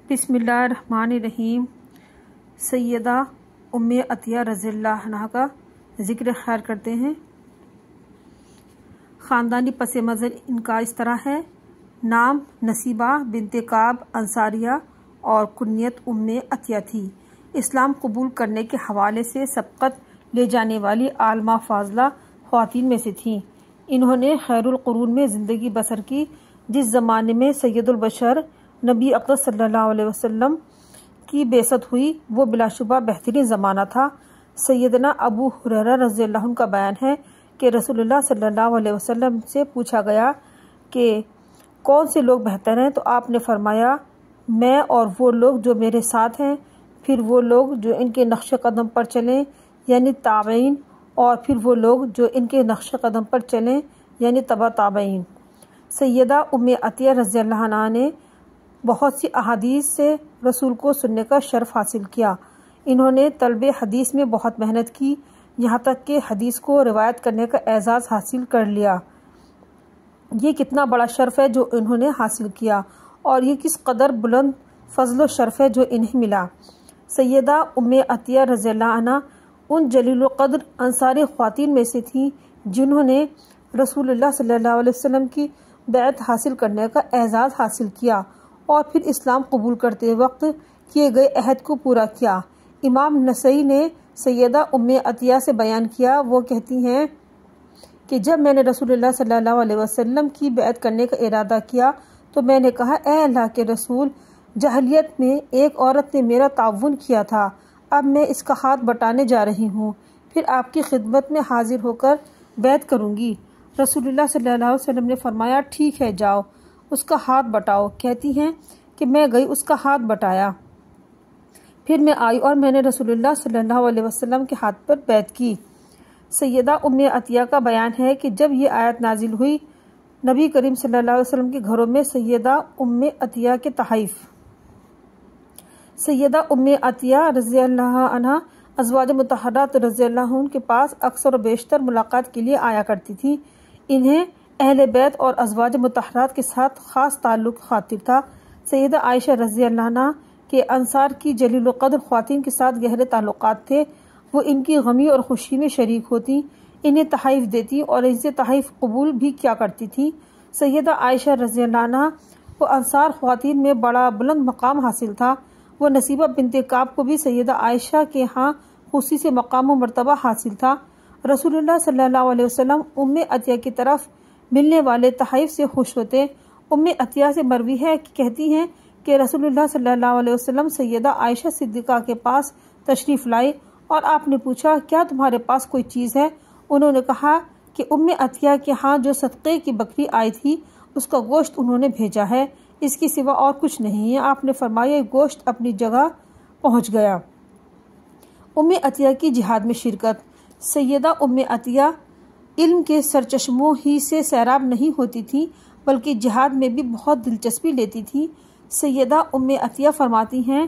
بسم اللہ الرحمن الرحیم۔ سیدہ ام عطیہ رضی اللہ عنہا کا ذکر خیر کرتے ہیں۔ خاندانی پس منظر ان کا اس طرح ہے: نام نصیبہ بنت کعب انصاریہ اور کنیت ام عطیہ تھی۔ اسلام قبول کرنے کے حوالے سے سبقت لے جانے والی عالمہ فاضلہ خواتین میں سے تھیں۔ انہوں نے خیر القرون میں زندگی بسر کی۔ جس زمانے میں سید البشر نبی اقدس صلی اللہ علیہ وسلم کی بعثت ہوئی وہ بلا شبہ بہترین زمانہ تھا۔ سیدنا ابو ہریرہ رضی اللہ عنہ کا بیان ہے کہ رسول اللہ صلی اللہ علیہ وسلم سے پوچھا گیا کہ کون سے لوگ بہتر ہیں، تو آپ نے فرمایا میں اور وہ لوگ جو میرے ساتھ ہیں، پھر وہ لوگ جو ان کے نقش قدم پر چلیں یعنی تابعین، اور پھر وہ لوگ جو ان کے نقش قدم پر چلیں یعنی تبع تابعین۔ سیدہ ام عطیہ رضی اللہ عنہا نے بہت سی احادیث سے رسول کو سننے کا شرف حاصل کیا۔ انہوں نے طلب حدیث میں بہت محنت کی، یہاں تک کہ حدیث کو روایت کرنے کا اعزاز حاصل کر لیا۔ یہ کتنا بڑا شرف ہے جو انہوں نے حاصل کیا، اور یہ کس قدر بلند فضل و شرف ہے جو انہیں ملا۔ سیدہ ام عطیہ رضی اللہ عنہا ان جلیل القدر انصاری خواتین میں سے تھیں جنہوں نے رسول اللہ صلی اللہ علیہ وسلم کی بیعت حاصل کرنے کا اعزاز حاصل کیا اور پھر اسلام قبول کرتے وقت کیے گئے عہد کو پورا کیا۔ امام نسائی نے سیدہ ام عطیہ سے بیان کیا، وہ کہتی ہیں کہ جب میں نے رسول اللہ صلی اللہ علیہ وسلم کی بیعت کرنے کا ارادہ کیا تو میں نے کہا اے اللہ کے رسول، جاہلیت میں ایک عورت نے میرا تعاون کیا تھا، اب میں اس کا ہاتھ بٹانے جا رہی ہوں، پھر آپ کی خدمت میں حاضر ہو کر بیعت کروں گی۔ رسول اللہ صلی اللہ علیہ وسلم نے فرمایا ٹھیک ہے جاؤ، اس کا ہاتھ بٹاؤ۔ کہتی ہیں کہ میں گئی، اس کا ہاتھ بٹایا، پھر میں آئی اور میں نے رسول اللہ صلی اللہ علیہ وسلم کے ہاتھ پر بیعت کی۔ سیدہ ام عطیہ کا بیان ہے کہ جب یہ آیت نازل ہوئی، نبی کریم صلی اللہ علیہ وسلم کے گھروں میں سیدہ ام عطیہ کے تحائف۔ سیدہ ام عطیہ رضی اللہ عنہا ازواج مطہرات رضی اللہ عنہ کے پاس اکثر و بیشتر ملاقات کے لیے آیا کرتی تھی۔ انہیں اہل بیت اور ازواج مطہرات کے ساتھ خاص تعلق خاطر تھا۔ سیدہ عائشہ رضی اللہ عنہا کے انصار کی جلیل القدر خواتین کے ساتھ گہرے تعلقات تھے۔ وہ ان کی غمی اور خوشی میں شریک ہوتی، انہیں تحائف دیتی اور ان سے تحائف قبول بھی کیا کرتی تھی۔ سیدہ عائشہ رضی اللہ عنہا کو انصار خواتین میں بڑا بلند مقام حاصل تھا۔ وہ نصیبہ بنت کعب کو بھی سیدہ عائشہ کے ہاں خصوصی سے مقام و مرتبہ حاصل تھا۔ رسول اللہ صلی اللہ علیہ وسلم ام عطیہ کی طرف ملنے والے تحائف سے خوش ہوتے۔ ام عطیہ سے مروی ہے کہ کہتی ہیں کہ رسول اللہ صلی اللہ علیہ وسلم سیدہ عائشہ صدیقہ کے پاس تشریف لائے اور آپ نے پوچھا کیا تمہارے پاس کوئی چیز ہے؟ انہوں نے کہا کہ ام عطیہ کے ہاں جو صدقے کی بکری آئی تھی اس کا گوشت انہوں نے بھیجا ہے، اس کے سوا اور کچھ نہیں ہے۔ آپ نے فرمایا گوشت اپنی جگہ پہنچ گیا۔ ام عطیہ کی جہاد میں شرکت۔ سیدہ ام عطیہ علم کے سرچشموں ہی سے سیراب نہیں ہوتی تھی بلکہ جہاد میں بھی بہت دلچسپی لیتی تھی۔ سیدہ ام عطیہ فرماتی ہیں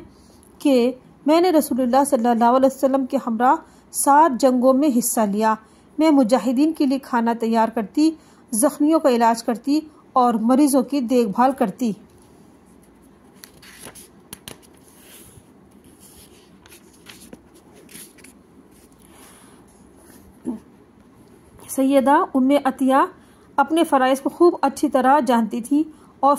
کہ میں نے رسول اللہ صلی اللہ علیہ وسلم کے ہمراہ 7 جنگوں میں حصہ لیا۔ میں مجاہدین کے لیے کھانا تیار کرتی، زخمیوں کا علاج کرتی اور مریضوں کی دیکھ بھال کرتی۔ سیدہ ام عطیہ اپنے فرائض کو خوب اچھی طرح جانتی تھی اور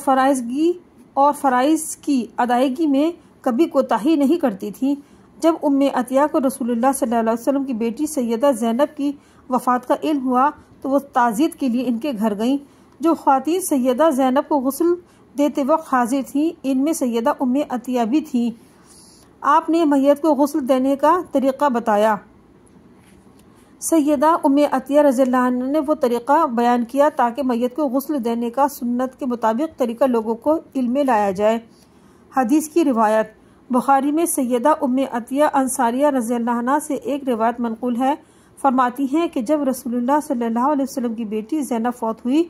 فرائض کی ادائیگی میں کبھی کوتاہی نہیں کرتی تھی۔ جب ام عطیہ کو رسول اللہ صلی اللہ علیہ وسلم کی بیٹی سیدہ زینب کی وفات کا علم ہوا تو وہ تعزیت کے لیے ان کے گھر گئیں۔ جو خواتین سیدہ زینب کو غسل دیتے وقت حاضر تھیں ان میں سیدہ ام عطیہ بھی تھیں۔ آپ نے میت کو غسل دینے کا طریقہ بتایا۔ سیدہ ام عطیہ رضی اللہ عنہ نے وہ طریقہ بیان کیا تاکہ میت کو غسل دینے کا سنت کے مطابق طریقہ لوگوں کو علم میں لایا جائے۔ حدیث کی روایت بخاری میں سیدہ ام عطیہ انصاریہ رضی اللہ عنہ سے ایک روایت منقول ہے۔ فرماتی ہیں کہ جب رسول اللہ صلی اللہ علیہ وسلم کی بیٹی زینب فوت ہوئی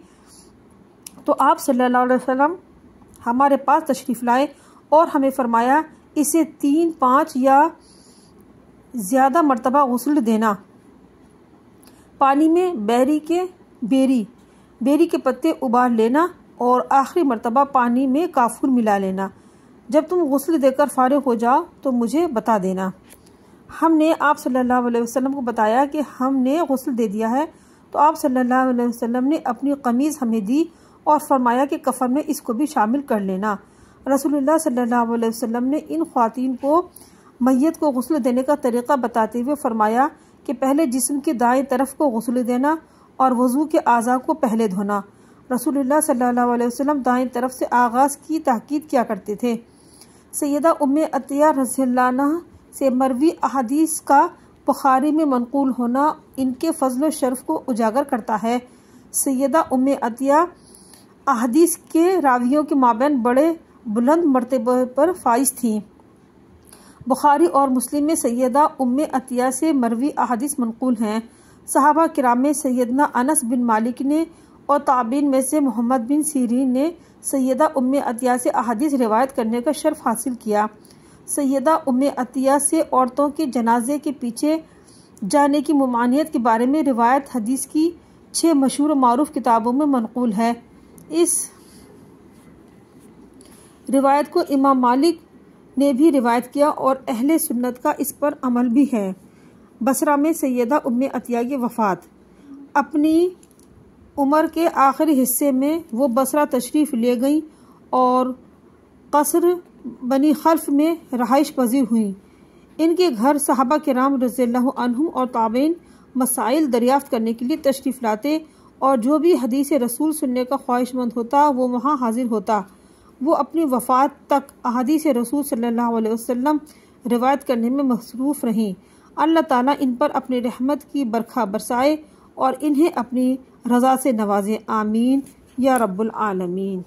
تو آپ صلی اللہ علیہ وسلم ہمارے پاس تشریف لائے اور ہمیں فرمایا اسے 3، 5 یا زیادہ مرتبہ غسل دینا۔ پانی میں بیری کے پتے ابال لینا اور آخری مرتبہ پانی میں کافور ملا لینا۔ جب تم غسل دے کر فارغ ہو جاؤ تو مجھے بتا دینا۔ ہم نے آپ صلی اللہ علیہ وسلم کو بتایا کہ ہم نے غسل دے دیا ہے، تو آپ صلی اللہ علیہ وسلم نے اپنی قمیض ہمیں دی اور فرمایا کہ کفن میں اس کو بھی شامل کر لینا۔ رسول اللہ صلی اللہ علیہ وسلم نے ان خواتین کو میت کو غسل دینے کا طریقہ بتاتے ہوئے فرمایا کہ پہلے جسم کی دائیں طرف کو غسل دینا اور وضو کے اعضاء کو پہلے دھونا۔ رسول اللہ صلی اللہ علیہ وسلم دائیں طرف سے آغاز کی تاکید کیا کرتے تھے۔ سیدہ ام عطیہ رضی اللہ عنہ سے مروی احادیث کا بخاری میں منقول ہونا ان کے فضل و شرف کو اجاگر کرتا ہے۔ سیدہ ام عطیہ احادیث کے راویوں کے مابین بڑے بلند مرتبے پر فائز تھیں۔ بخاری اور مسلم میں سیدہ ام عطیہ سے مروی احادیث منقول ہیں۔ صحابہ کرام میں سیدنا انس بن مالک نے اور تابعین میں سے محمد بن سیرین نے سیدہ ام عطیہ سے احادیث روایت کرنے کا شرف حاصل کیا۔ سیدہ ام عطیہ سے عورتوں کے جنازے کے پیچھے جانے کی ممانعت کے بارے میں روایت حدیث کی 6 مشہور و معروف کتابوں میں منقول ہے۔ اس روایت کو امام مالک نے بھی روایت کیا اور اہل سنت کا اس پر عمل بھی ہے۔ بصرہ میں سیدہ ام عطیہ کی وفات۔ اپنی عمر کے آخری حصے میں وہ بصرہ تشریف لے گئیں اور قصر بنی خلف میں رہائش پذیر ہوئیں۔ ان کے گھر صحابہ کرام رضی اللہ عنہم اور تابعین مسائل دریافت کرنے کے لیے تشریف لاتے اور جو بھی حدیث رسول سننے کا خواہش مند ہوتا وہ وہاں حاضر ہوتا۔ وہ اپنی وفات تک احادیث رسول صلی اللہ علیہ وسلم روایت کرنے میں مصروف رہیں۔ اللہ تعالیٰ ان پر اپنی رحمت کی برکھا برسائے اور انہیں اپنی رضا سے نوازے، آمین یا رب العالمین۔